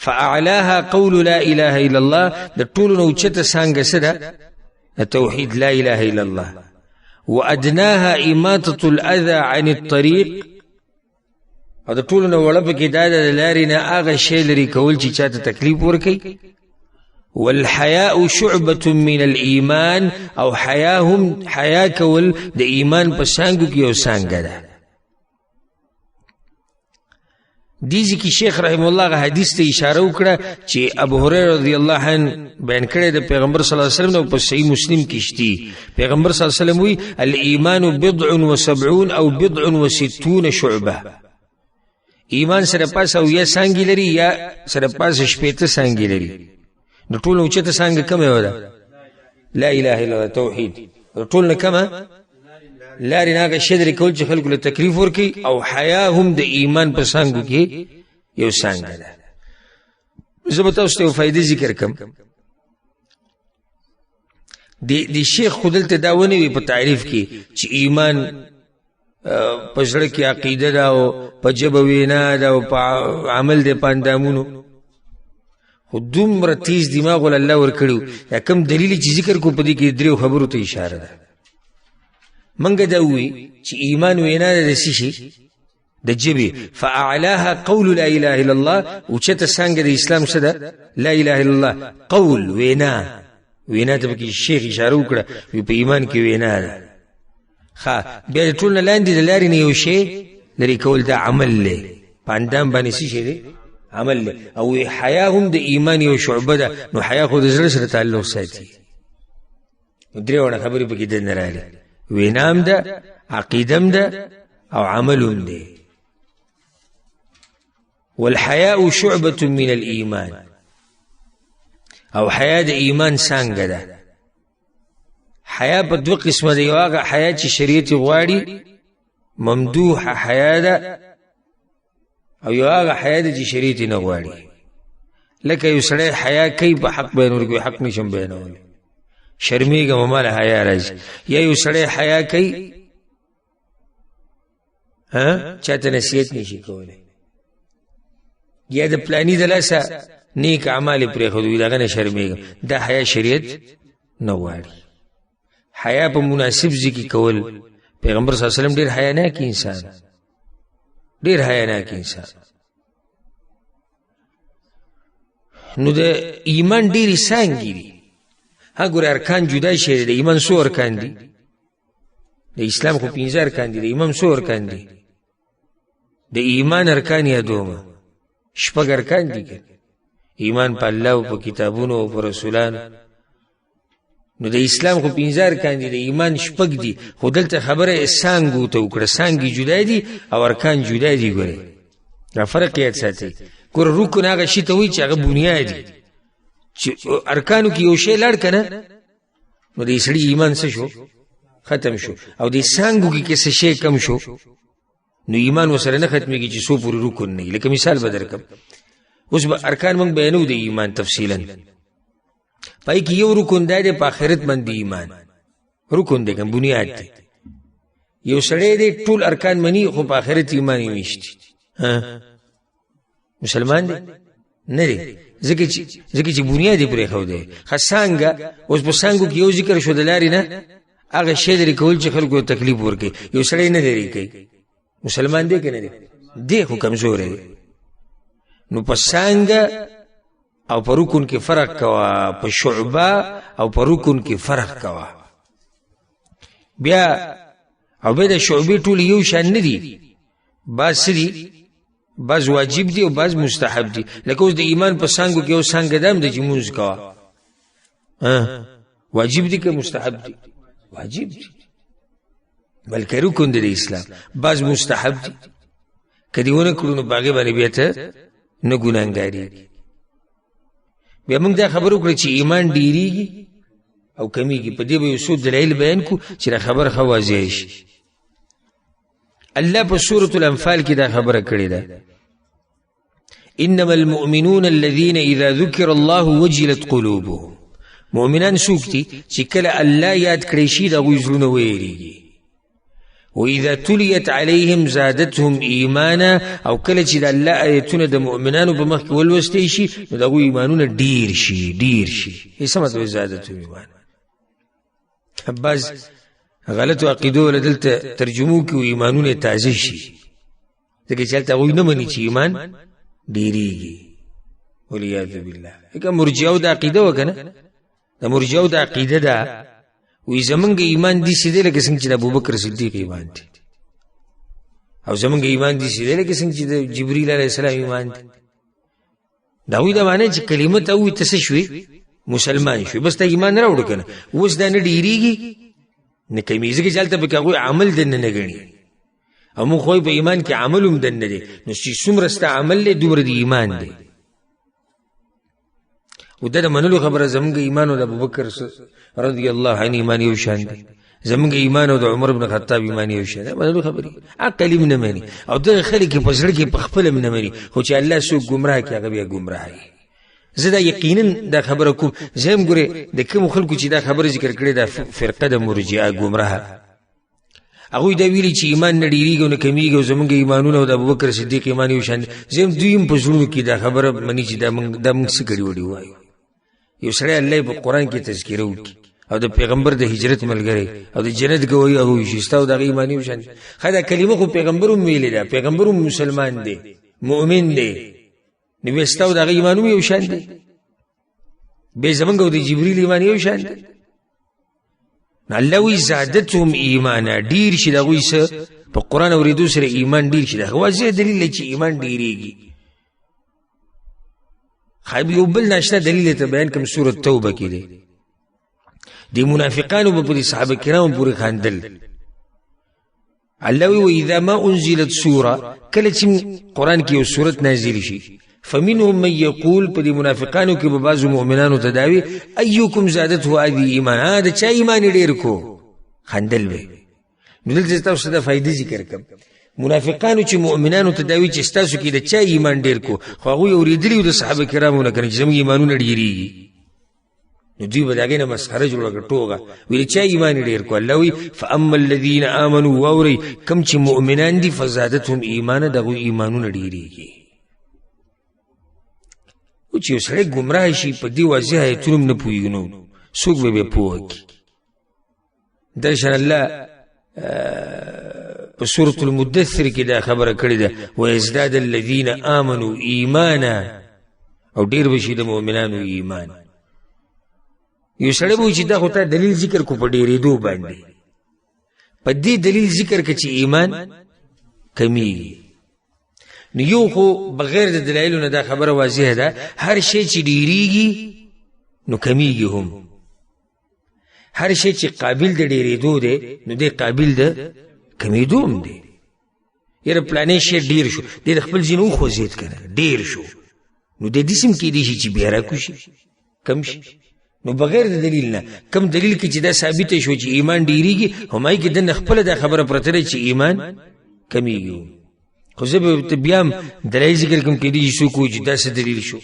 فاعلاها قول لا اله الا الله د ټولو نو چته سانګه سره توحید لا اله الا الله وادناها اماطه الاذى عن الطريق او د ټولو نو وړه پکې دا د لارې نه هغه شی لري کول چې چاته تکلیف ورکړي والحياء شعبة من الإيمان او حياء کول د ایمان په څنګه کې یو څنګه ده دیزی کی شیخ رحم الله غ حدیث ته اشاره وکړه چې ابو هريره رضی الله عنه بیان کړی د پیغمبر صلی الله علیه وسلم په صحیح مسلم کې شتي پیغمبر صلی الله علیه وسلم وی الايمان بضع و70 او بضع و60 شعبه ایمان سره پاس او یا سانګی لري یا سره پاس شپېته سانګی لري د ټول اوچته سانګ کومه ودا لا اله الا الله توحید ټول نه کومه لاري ناګه شدري کول چې خلکو له تکلیف ورکي او حیا هم د ایمان په څنګه کې یو څنګه ده زبته اوسه فائدې ذکر کوم د شیخ خودلته داونه وی په تعریف کې چې ایمان په ځړ کې عقیده ده او په جبه وینا ده او په عمل ده پاندامونو خودم رتیز دماغ ول الله ور کړو یا کوم دلیل چې ذکر کو پدې کې درو خبرو ته اشاره ده منګه دا وی چې ایمان وینا د شي د جبه فاعلاها قول لا اله الا الله او چې ته څنګه د اسلام سره لا اله الا الله قول وینا ته کې شیخ اشاره وکړه په ایمان کې وینا ده ها بیا ټول لاندې د لارې نه یو شی لري کول دا عمل له پاندام باندې شي دی عمل له او حیا هم د ایمان یو شعبه ده نو حیا خو د زړه سره تعلق ساتي درېونه خبرې پکې د نه راځي وینام ده عقیدم ده او عملم ده والحياء شعبة من الإيمان او حیا د ایمان څنګه ده حیا په دوه قسمه دی واغه حیا چې شریعت غواړي ممدوح حیا ده او یوغه حیا ده چې شریعت نه غواړي لکه یو سړی حیا کوي په حق بیان ورکوي حق نشم بیانول شرمیګه ممال حیا راځي یا یو سړی حیا کوي چاته نصیحت نشي کولای یا د پلانی دلاسه نیک اعمال پرې خو دغه نه شرمیګه دا حیا شریعت نه غواړي حیا په مناسب ځکه کول پیغمبر صلی الله علیه وسلم ډیر حیا نه کی انسان ډیر حیا نه کی انسان نو د ایمان ډیر څنګه دي هغه ارکان جدا شي د ایمان څو ارکان دي د اسلام خو 15 ارکان دي د ایمان څو ارکان دي د ایمان ارکان یا دومره شپږ ارکان دي ایمان په الله او په کتابونو او په رسولانو نو د اسلام خو 15 ارکان دي د ایمان شپږ دي خو دلته خبره څنګه ته وکړه څنګه جدا دي او ارکان جدا دي ګوره دا فرق یې ساتي ګور رکن هغه شی ته وی چې هغه بنیادی چې ارکانو کې یو شی لړ کنه نو د اسړي ایمان څه شو ختم شو او د څنګه کې څه شی کم شو نو ایمان وسره نه ختميږي چې سو پوری رکن نه لکه مثال بدر کم اوس به ارکان موږ بیانو د ایمان تفصیلا پای کې یو رکن دی په آخرت باندې ایمان رکن دی کوم بنیاد دی یو سړی دی ټول ارکان منی خو په آخرت ایمان یې نشته مسلمان دی نه دی ځکه چې بنیاد پرې خو دی خاصانګه اوس په څنګه کې یو ذکر شو د لارې نه هغه شی لري کول چې خلکو تکلیف ورکړي یو سړی نه لري کوي مسلمان دی کنه دی خو کمزور دی نو په څنګه او په رکن کې فرق کوا په شعبه او په رکن کې فرق کوا بیا او به د شعبې ټول یو شان نه دي بعض واجب دي او بعض مستحب دي لکه اوس د ایمان په څنګه کې یو څنګه دم د جموز کوا واجب دي که مستحب دي واجب دي بلکې رکن دی د اسلام بعض مستحب دي کدیونه کړو نو باغې باندې بیا ته نه ګناګاری بیا موږ دا خبرو کړی چې ایمان ډیریږي او کمیږي په دې به یو دلایل بیان کو چې خبر خوازی شي الله په سورۃ الانفال کې دا خبره کړې ده انما المؤمنون الذين اذا ذكر الله وجلت قلوبهم مؤمنان سوکتي چې کله الله یاد کړی شي دا غوښونه وېریږي واذا تليت عليهم زادتهم ایمانا او کله چې الله آیتونه د مؤمنانو په مخ کې ولوستي شي نو دا غو ایمانونه ډیر شي هیڅ مطلب زادتهم ایمان بعض غلط عقیده ولدلته ترجمو کې ایمانونه تازه شي ځکه چې تاسو نه منئ چې ایمان ډیریږي ولياذ بالله هغه مرجئه د عقیده وکنه د مرجئه د عقیده دا وې زمونږ ایمان دي سیده لکه څنګه چې ابوبکر صدیق ایمان دي او زمونږ ایمان دي سي لکه څنګه چې د جبرئیل علیه السلام ایمان دی دا وی دا معنی چې کلمه ته وي ته شوي مسلمان شوي بس ته ایمان راوړو کنه اوس دا نه ډیریږي نه کوي ځکه چې هلته پکې هغوی عمل دننه نه ګڼي او موږ خو په ایمان کې عمل هم دننه دی نو چې څومره ستا عمل دی دومره د ایمان دی او دا د منلو خبره زمونږ ایمان او د ابوبکر رضی الله عنه ایمان یو شان دی زمونږ ایمان او د عمر بن خطاب ایمان یو شان دی منلو خبرې عقل هم نه مني او دغه خلک په زړه کې په خپل هم نه مني خو چې الله څوک ګمراه کړي هغه بیا ګمراه وي زه دا یقینا دا خبره کوم زه هم ګورې د کومو خلکو چې دا خبره ذکر کړې دا فرقه د مرجئه ګمراه هغوی دا ویلي چې ایمان نه ډېرېږي او نه کمیږي او زمونږ ایمانونه او د ابوبکر صدیق ایمان یو شان دی زه هم دوی هم په زړونو کې دا خبره مني چې دا موږ څه کړي وړي وایو یو سړی الله په قرآن کې تذکره وکړي او د پیغمبر د هجرت ملګری او د جنت ګوهي هغوی شي ستا او د هغه ایمان یو شان دی ښه دا کلمه خو پیغمبر هم ویلې ده پیغمبر هم مسلمان دی مؤمن دی نو بیا ستا او د هغه ایمان هم یو شان دی بیا زمونږ او د جبریل ایمان یو شان دی الله وی زادتهم ایمانا ډیر شي د هغوی څه په قرآن اورېدو سره ایمان ډیر شي د هغه واضح دلیل دی چې ایمان ډیریږي خایب یو بل ناشنا دلیل ته بیان کوم سورة توبه کې دی دی منافقانو به په صحابه کرامو پورې خاندل الله وی اذا ما انزلت سوره کله چې قرآن کې یو سورت نازل شي فمنهم من يقول په دې منافقانو کې به بعضو مؤمنانو ته داوي ايكم زادته هذه ایمان دا چا ایمان ډیر کو خندل وي نو دلته تاسو ته فائدې ذکر کوم منافقانو چې مؤمنانو ته داوي چې تاسو کې د چا ایمان ډیر کو خو هغوی اورېدلي د صحابه کرامو نه کنه چې زموږ ایمانونه ډیریږي نو دوی به د هغې نه مسخره جوړه کړه ټوغه ویل چا ایمان ډیر کو الله وی فاما الذین آمنوا واورئ کوم چې مؤمنان دي فزادتهم ایمانا د هغوی ایمانونه ډیریږي او چې یو سړی ګمراه شي په دې واضح ایتونو هم نه پوهېږي نو څوک به بیا پوه کړي درشان الله په سورة المدثر کې دا خبره کړې ده ویزداد الذین آمنوا ایمانا او ډېر به شي د مؤمنانو ایمان یو سړی به چې دا خو تا دلیل ذکر کو په ډېرېدو باندې په دې دلیل ذکر که چې ایمان کمیږي نو یو خو بغیر د دلایلو نه دا خبره واضحه ده هر شی چې ډیریږي نو کمیږي هم هر شی چې قابل د ډیرېدو دی نو دی قابل د کمیدو هم دی یاره پلانې شی ډیر شو دی د خپل ځینې وخوځېد که نه ډیر شو نو د دې سم کیدی شي چې بیا راکوشي کم شي نو بغیر د دلیل نه کم دلیل کې چې دا ثابته شو چې ایمان ډیریږي همای کې دنه خپله دا خبره پرته ده چې ایمان کمیږي خو زه به بیا هم دلایل ذکر کوم کېدی شي څوک وایي چې داسې دلیل شو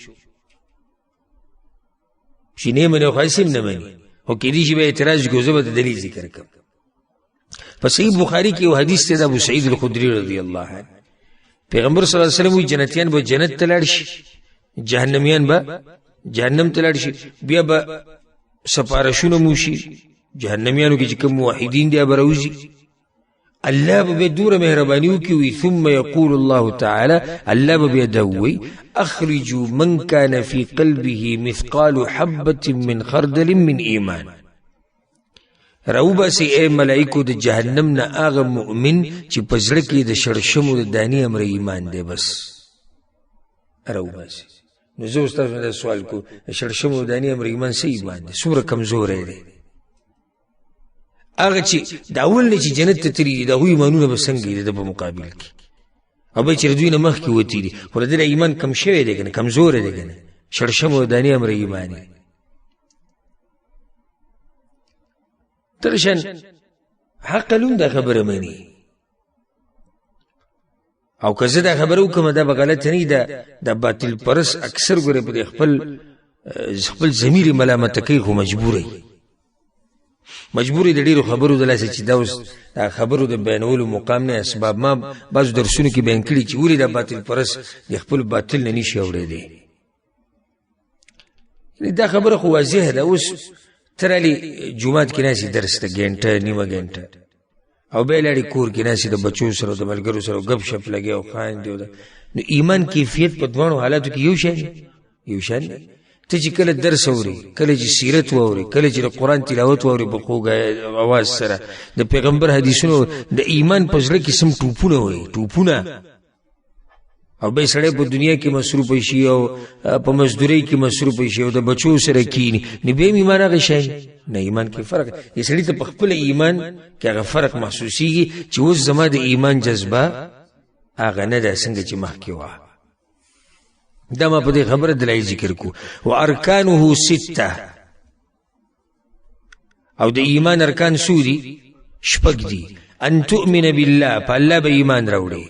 چې نه مني خو هسې هم نه مني خو کېدی شي بیا اعتراض وکړي زه به د دلیل ذکر کوم په صحیح بخاري کې یو حدیث دی د ابو سعید الخدري رضی الله عنه پیغمبر صلی الله علیه وسلم وایي جنتیان به جنت ته لاړ شي جهنمیان به جهنم ته لاړ شي بیا به سپارښونه مو شي جهنمیانو کې چې کوم موحدین دي به راوځي الله به دوره مهرباني وکوي ثم يقول الله تعالى الله به دوي اخرجوا من كان في قلبه مثقال حبة من خردل من ایمان راوباسي اے ملائکو د جهنم نه هغه مؤمن چې په زړه کې د شړشمو د دانې امر ایمان دی بس راوباسي نو زه اوس تاسو نه سوال کوم شړشمو د دانې امر ایمان څه ایمان دی څومره کمزوری دی هغه چې د اول نه چې جنت ته تللي دي د هغوی ایمانونه به څنګه دي د په مقابل کې او بل چې د دوی نه مخکې وتي دي خو د ده ایمان کم شوی دی که نه کمزوری دی که نه شړشم او دانې امر ایمان دی دغه شان عقل هم دا خبره مني او که زه دا خبره وکړم دا به غلطه نه وي دا باطل پرست اکثر ګورې په دې خپل ضمیر یې ملامته کوي خو مجبور د ډیرو خبرو د لاسه چې دا اوس دا خبرو د بیانولو مقام نه اسباب ما بعضو درسونو کې بیان کړي چې ولې دا باطل پرست د خپل باطل نه نشي اورېدی دا خبره خو واضحه ده اوس ته رالې جومات کې ناستې درس ته ګنټه نیمه ګنټه او بیا لاړې کور کې ناستې د بچو سره او د ملګرو سره ګپ شپ لګې او خاندې نو ایمان کیفیت په دواړو حالاتو کې یو شان دی ته چې کله درس اوري، کله چې سیرت واوري، کله چې د قرآن تلاوت واوري په خوږ اواز سره، د پیغمبر حدیثونو، د ایمان په زړه کې سم ټوپونه وایي، ټوپونه. او به سړی په دنیا کې مصروف شي او په مزدورۍ کې مصروف شي او د بچو سره کینی، نو بیا هم ایمان هغه شی نه. ایمان کې فرق دی. سړی ته په خپل ایمان کې هغه فرق محسوسیږي چې اوس زما د ایمان جذبه هغه نه ده څنګه چې مخکې وه. دا ما په دې خبره دلایل ذکر کو. وارکانه 6، او د ایمان ارکان څو دي؟ 6 دي. ان تؤمن بالله، په الله به ایمان راوړي،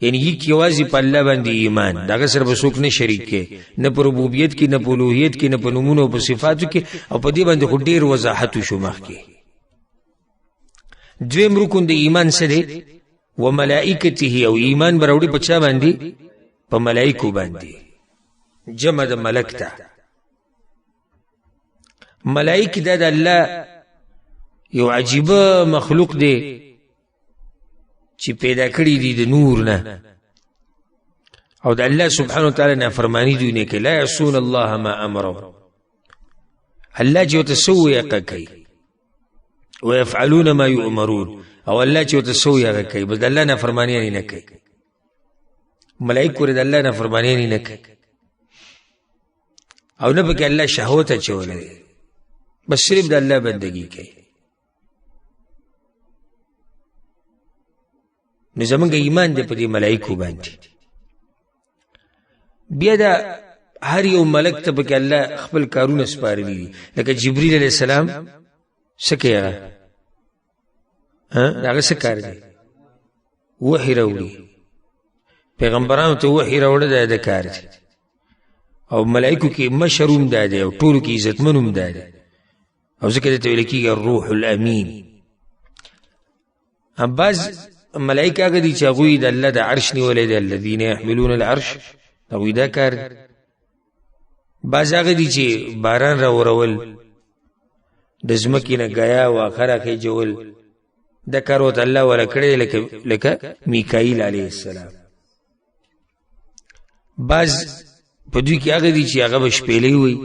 یعنی یک یوازې په الله باندې ایمان، دغه سره به څوک نه شریک کې، نه په ربوبیت کې، نه په الوهیت کې، نه په نومونو او په صفاتو کې. او په دې باندې خو ډېر وضاحت وشو مخکې. دویم رکن د ایمان څه دی؟ وملائکته، او ایمان به راوړي په چا باندې؟ په ملائکو باندې. جمع د ملک ته. ملائک دا د الله یو عجیبه مخلوق دی چې پیدا کړی دي د نور نه، او د الله سبحانه وتعالی نافرمانی دوی نه کوي. لا یعصون الله ما امرهم، الله چې ورته څه ووایي هغه کوي. ویفعلون ما یؤمرون، او الله چې ورته څه ووایي هغه کوي، بس د الله نافرمانی نه کوي. ملائکه د الله نافرمانی نه کوي، او نه پکې الله شهوت اچولی دی، بس صرف د الله بندګي کوي. نو زمونږ ایمان دی په دې ملائکو باندې. بیا دا هر یو ملک ته پکې الله خپل کارونه سپارلي دي. لکه جبریل علیه السلام څه کوي هغه؟ هغه څه کار دی؟ وحی راوړي. پیغمبرانو ته وحی راوړه دا د کار دی. او ملائکو کې مشر هم دا دی، او ټولو کې عزتمن هم دا دی، او ځکه دته ویل کېږي الروح الامین. بعض ملائکه هغه دي چې هغوی د الله د عرش نیولی دی، الذین یحملون العرش، هغوی دا کار دی. بعض هغه دي چې باران راورول، د ځمکې نه ګیا او اخر خېجول، دا کار ورته الله ولا کړی لکه میکائیل علیه السلام. بعض په دوی کې هغه دي چې هغه به شپېلۍ وایي،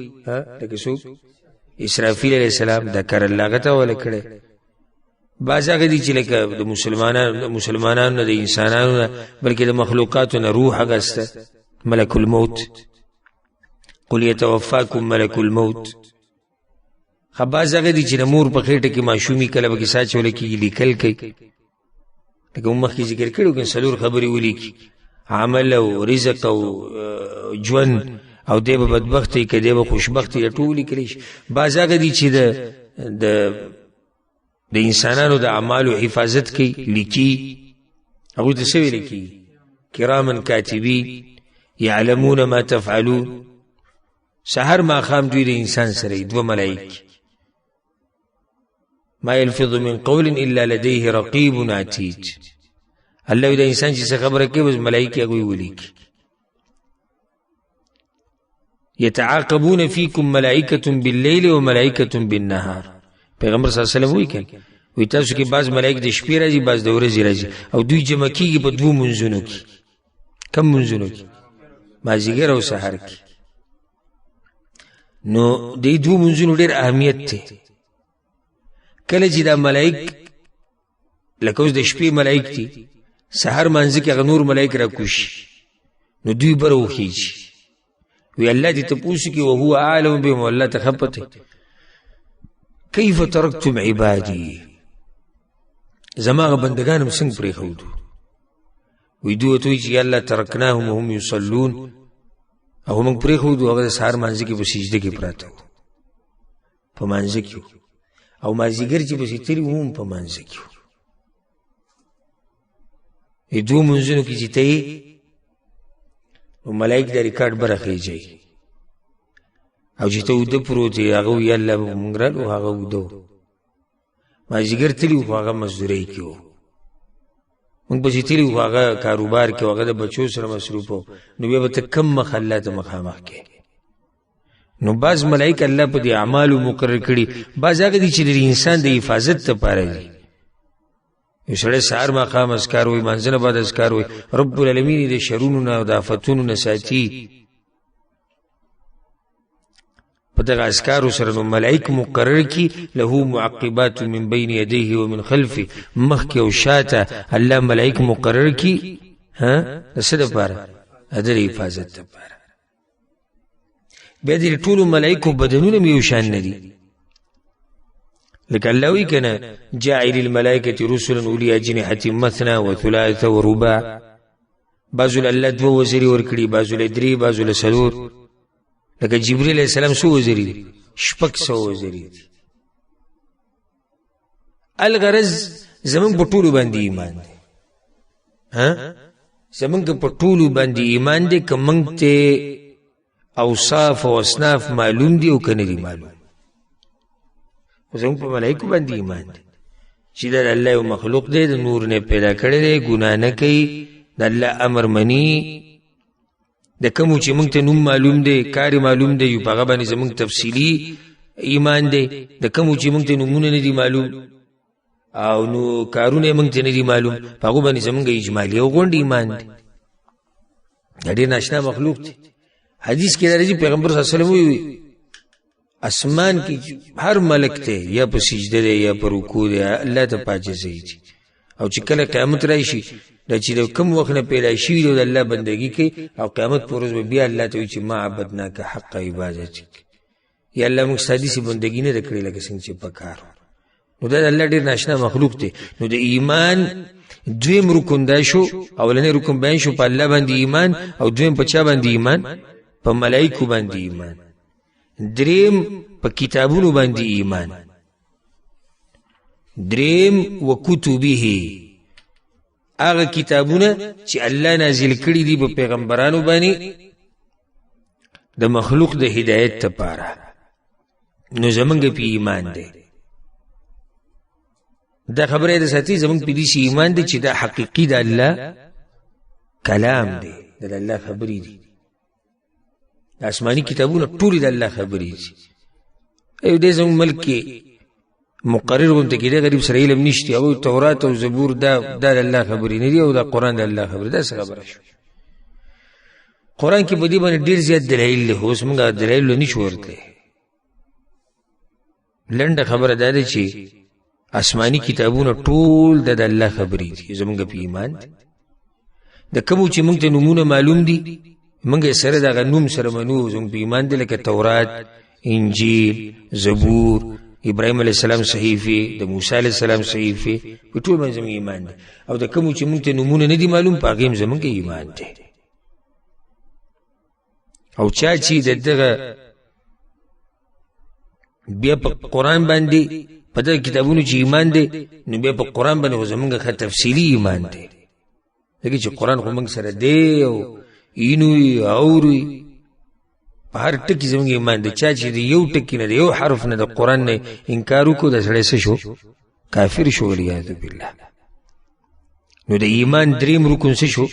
لکه څوک؟ اسرافیل علیه السلام، دا کار الله هغه ته ولا کړی. بعض هغه دي چې لکه د مسلمانانو نه، د انسانانو نه، بلکې د مخلوقاتو نه روح هغه شته، ملک الموت. قل یتوفاکم ملک الموت. خو بعض هغه دي چې د مور په خېټه کې ماشومي کله پکې ساه اچولی کېږي، لیکل کوي. لکه موږ مخکې ذکر کړي وو، 4 خبرې ولیکي: عمل او رزق او ژوند، او دی به بدبختي که دی به خوشبختي، ټول لیکلی شي. بعض هغه دي چې د انسانانو د اعمالو حفاظت کوي، لیکي. هغوی ته څه ویل کېږي؟ کراما کاتبین یعلمون ما تفعلون. سحر ماښام دوی د انسان سره 2 ملائک. ما یلفظ من قول الا لديه رقیب عتید. الله د انسان چې څه خبره کوي، بس ملائکه هغوی ولیکي. یتعاقبون فیکم ملائکة باللیل و ملائکة بالنهار. پیغمبر صلی الله علیه وسلم وی کړي، وی تاسو کې بعض ملائک د شپې راځي، بعض د ورځې راځي، او دوی جمع کېږي په 2 منځونو کې. کم منځونو کې؟ مازدیګر او سحر کې. نو د 2 منځونو ډېر اهمیت دی. کله چې دا ملائک لکه اوس د شپې ملائک دي، سحر مانځه کې هغه نور ملائک راکوشي، نو دوی بره وخیږي. وی الله دې تپوس کې وهو اعلم بهم، الله ته خبرته کیف ترکتم عبادی، زما بندگان هم څنګه پرېښودو. وی دوی ته وایي چې الله ترکناهم وهم یصلون، او موږ پرېښودو هغه د سهار مانځه کې په سجده کې پراته وو، په مانځه کې وو، او مازدیګر چې پسې تلي وو هم په مانځه کې وو. 2 منځونو کې چې ته یې، نو ملائک د ریکارډ بره خېجئ، او چې ته اوده پروت یې، هغه وایي الله به مونږ رالو، هغه اوده و. مازدیګر تلي وو، خو هغه مزدورۍ کې وو. مونږ پسې تلي وو، هغه کاروبار کې، هغه د بچو سره مصروف وو. نو بیا به ته کم مخ الله ته مخامخ کې. نو بعض ملائک الله په دې اعمالو مقرر کړي. بعض هغه دي چې د انسان د حفاظت لپاره دي. یو سړی سهار ماښام اذکار وایي، مانځه نه بعد اذکار وایي، رب العالمین د شرونو نه او د آفتونو نه ساتي. په دغه اذکارو سره نو ملائک مقرر کی له معقبات من بین یدیه ومن خلفه مخکې او شاته الله ملائک مقرر کی ها د څه دپاره د حفاظت دپاره بیا دې ټولو ملائکو بدنونه یو شان نه دي لکه الله وایي که نه جاعل الملائکة رسلا اولی اجنحة مثنى وثلاث ورباع بعضو الله دو وزری ورکړي بعضو درې بعضو څلور لکه جبريل علیہ السلام څو وزری دي 600 وزری دي الغرض زمونږ په ټولو باندې ایمان دی ها زمونږ په ټولو باندې ایمان دی که موږ ته اوصاف او اصناف معلوم دي او که نه دي معلوم زمونږ په ملائکو باندې ایمان دی چې د الله یو مخلوق دی د نور نه پیدا کړی دی ګناه نه کوي د الله امر مني د کومو چې موږ ته نوم معلوم دی کار معلوم دی یو په هغه باندې زموږ تفصیلي ایمان دی د کومو چې موږ ته نومونه نه دي معلوم او نو کارونه موږ ته نه دي معلوم په هغو باندې زموږ اجمالي او غونډ ایمان دی دا ډېر ناشنا مخلوق دی حدیث کې راځي پیغمبر صلی الله علیه وسلم وایي اسمان کې هر ملک ته یا په سجده دی یا په رکوع دی الله ته عاجزي دي او چې کله قیامت راشي دا چې د کوم وخت نه پیدا شوي د الله بندګي کوي او قیامت پر ورځ به بیا الله ته وایي چې ما عبدناک حق عبادتک یا الله موږ ستا داسې بندګي نه ده کړې لکه څنګه چې پکار نو دا د الله ډېر ناشنا مخلوق دی نو د ایمان دویم رکن دا شو اولنی رکن بیان شو په الله باندې ایمان او دویم په چا باندې ایمان په ملائکو باندې ایمان دریم په کتابونو باندې ایمان دریم وکتبه هغه کتابونه چې الله نازل کړي دي په پیغمبرانو باندې د مخلوق د هدایت لپاره نو زمونږ په ایمان دی دا خبره د ساتي زمونږ په دې ایمان دی چې دا حقیقي د الله کلام دی د الله خبرې دي د آسماني کتابونه ټول د الله خبرې دي ایو دې زموږ ملک کې مقرر غونته کې د غریب سره علم نشته او تورات او زبور دا د الله خبرې نه دي او دا قران د الله خبرې ده څه خبره شو قران کې بدی باندې ډیر زیات دلایل له اوس موږ دلایل نه شو ورته لنډه خبره ده چې آسماني کتابونه ټول د الله خبرې دي زموږ په ایمان د کوم چې موږ ته نمونه معلوم دي موږ سره دا نوم سره منو زموږ په ایمان دي لکه تورات انجیل زبور ابراهيم عليه السلام صحیفه د موسی عليه السلام صحیفه په ټول باندې زموږ ایمان دی او د کوم چې موږ ته نمونه نه دي معلوم پاګیم زموږ ایمان دی او چا چې دغه بیا په قران باندې په دغه کتابونو چې ایمان دی نو بیا په قران باندې زموږ ښه تفصیلی ایمان دی لکه چې قران خو موږ سره دی او اینوي اوري په هر ټکی زموږ ایمان دی چا چې یو ټکی نه دی یو حرف نه د قران نه انکار وکړو د سړی څه شو کافر شو والعیاذ بالله نو د ایمان دریم رکن څه شو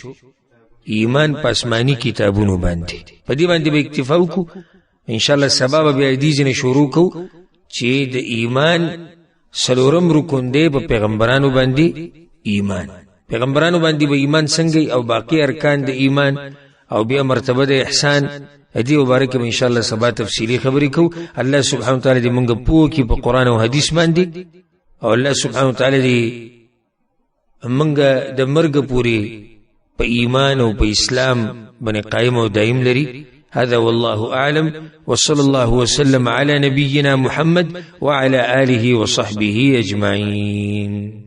ایمان په آسماني کتابونو باندې په دې باندې به اکتفا وکړو ان شاء الله سبب بیا دې ځنه شروع کو چې د ایمان څلورم رکن دی په پیغمبرانو باندې ایمان پیغمبرانو باندې به ایمان څنګه او باقی ارکان د ایمان او بیا مرتبه د احسان دې مبارک ان شاء الله سبا تفصیلی خبرې کو الله سبحانه وتعالى دې موږ پوه کی په قران او حدیث باندې او الله سبحانه وتعالى دې موږ د مرګ پوری په ایمان او په اسلام باندې قائم او دائم لري هذا والله اعلم وصلى الله وسلم على نبينا محمد وعلى آله وصحبه اجمعين